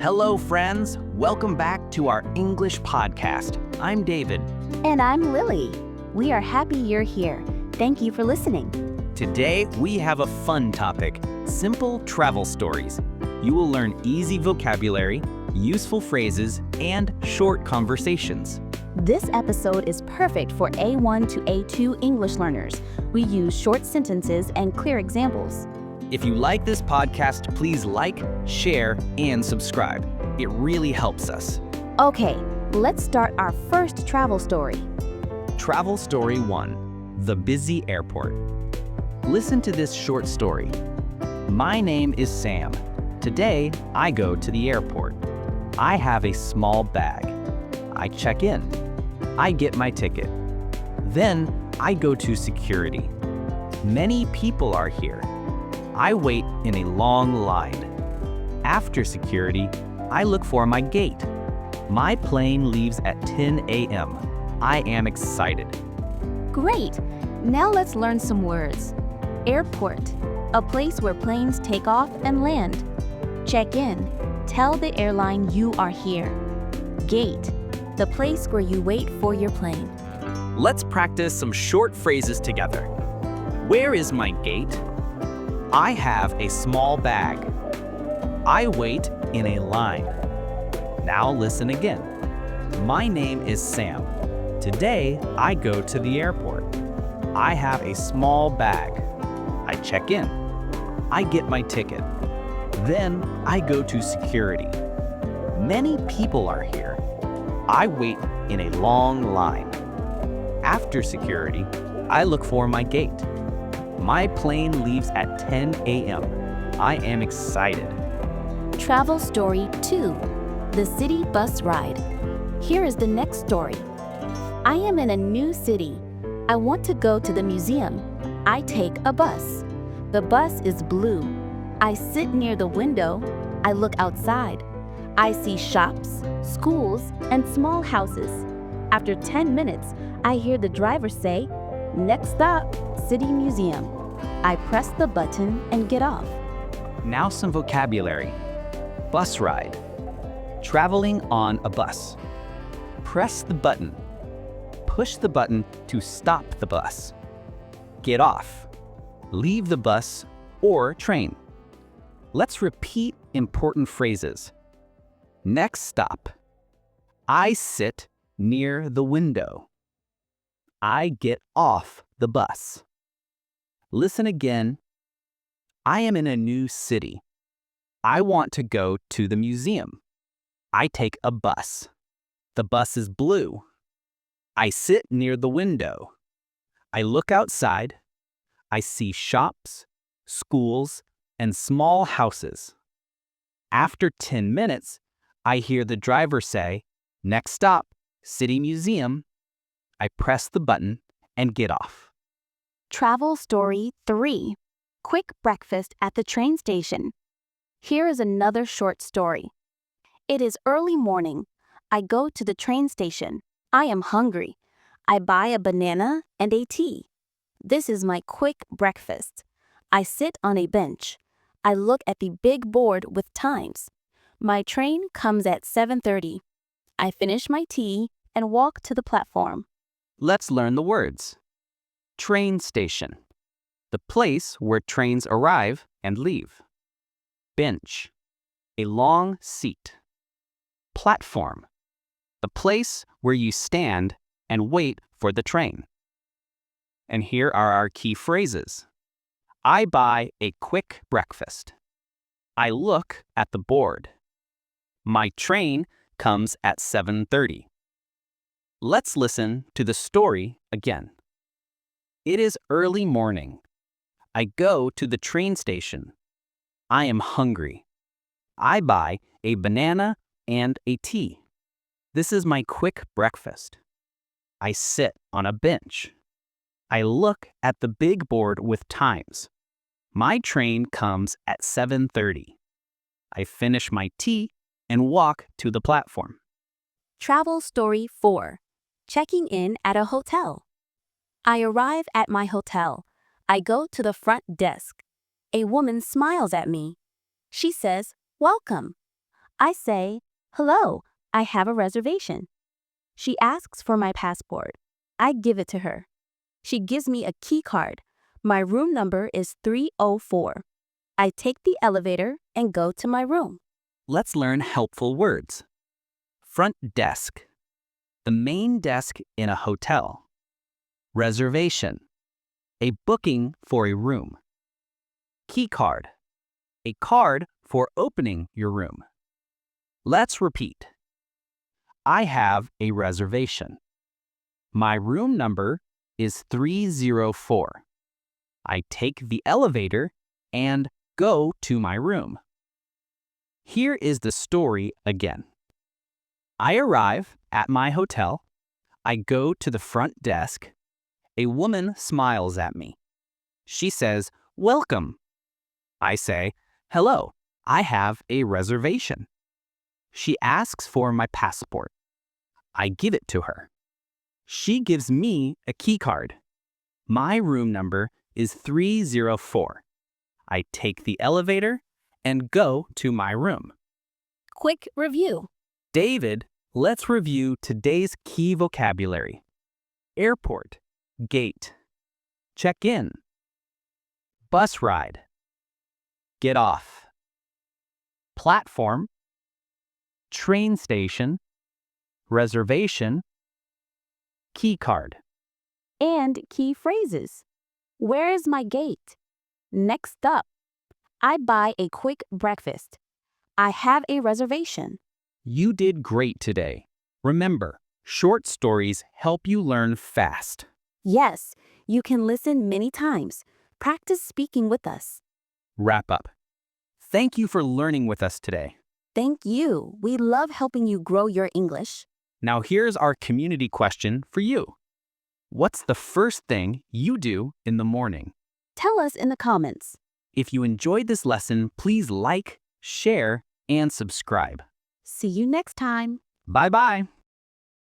Hello, friends. Welcome back to our English podcast. I'm David. And I'm Lily. We are happy you're here. Thank you for listening. Today, we have a fun topic, simple travel stories. You will learn easy vocabulary, useful phrases, and short conversations. This episode is perfect for A1 to A2 English learners. We use short sentences and clear examples. If you like this podcast, please like, share, and subscribe. It really helps us. Okay, let's start our first travel story. Travel Story 1, The Busy Airport. Listen to this short story. My name is Sam. Today, I go to the airport. I have a small bag. I check in. I get my ticket. Then, I go to security. Many people are here. I wait in a long line. After security, I look for my gate. My plane leaves at 10 a.m. I am excited. Great! Now let's learn some words. Airport, a place where planes take off and land. Check in, tell the airline you are here. Gate, the place where you wait for your plane. Let's practice some short phrases together. Where is my gate? I have a small bag. I wait in a line. Now listen again. My name is Sam. Today, I go to the airport. I have a small bag. I check in. I get my ticket. Then I go to security. Many people are here. I wait in a long line. After security, I look for my gate. My plane leaves at 10 a.m. I am excited. Travel Story 2, The City Bus Ride. Here is the next story. I am in a new city. I want to go to the museum. I take a bus. The bus is blue. I sit near the window. I look outside. I see shops, schools, and small houses. After 10 minutes, I hear the driver say, "Next stop, City Museum." I press the button and get off. Now some vocabulary. Bus ride. Traveling on a bus. Press the button. Push the button to stop the bus. Get off. Leave the bus or train. Let's repeat important phrases. Next stop. I sit near the window. I get off the bus. Listen again. I am in a new city. I want to go to the museum. I take a bus. The bus is blue. I sit near the window. I look outside. I see shops, schools, and small houses. After 10 minutes, I hear the driver say, "Next stop, City Museum." I press the button and get off. Travel Story 3, Quick Breakfast at the Train Station. Here is another short story. It is early morning. I go to the train station. I am hungry. I buy a banana and a tea. This is my quick breakfast. I sit on a bench. I look at the big board with times. My train comes at 7:30. I finish my tea and walk to the platform. Let's learn the words. Train station. The place where trains arrive and leave. Bench. A long seat. Platform. The place where you stand and wait for the train. And here are our key phrases. I buy a quick breakfast. I look at the board. My train comes at 7:30. Let's listen to the story again. It is early morning. I go to the train station. I am hungry. I buy a banana and a tea. This is my quick breakfast. I sit on a bench. I look at the big board with times. My train comes at 7:30. I finish my tea and walk to the platform. Travel Story 4, Checking in at a hotel. I arrive at my hotel. I go to the front desk. A woman smiles at me. She says, "Welcome." I say, "Hello, I have a reservation." She asks for my passport. I give it to her. She gives me a key card. My room number is 304. I take the elevator and go to my room. Let's learn helpful words. Front desk. The main desk in a hotel. Reservation. A booking for a room. Key card. A card for opening your room. Let's repeat. I have a reservation. My room number is 304. I take the elevator and go to my room. Here is the story again. I arrive at my hotel. I go to the front desk. A woman smiles at me. She says, "Welcome." I say, "Hello, I have a reservation." She asks for my passport. I give it to her. She gives me a key card. My room number is 304. I take the elevator and go to my room. Quick review. David, let's review today's key vocabulary. Airport, gate. Check in. Bus ride. Get off. Platform. Train station. Reservation. Key card. And key phrases. Where is my gate? Next up, I buy a quick breakfast. I have a reservation. You did great today. Remember, short stories help you learn fast. Yes, you can listen many times. Practice speaking with us. Wrap up. Thank you for learning with us today. Thank you. We love helping you grow your English. Now here's our community question for you. What's the first thing you do in the morning? Tell us in the comments. If you enjoyed this lesson, please like, share, and subscribe. See you next time. Bye-bye.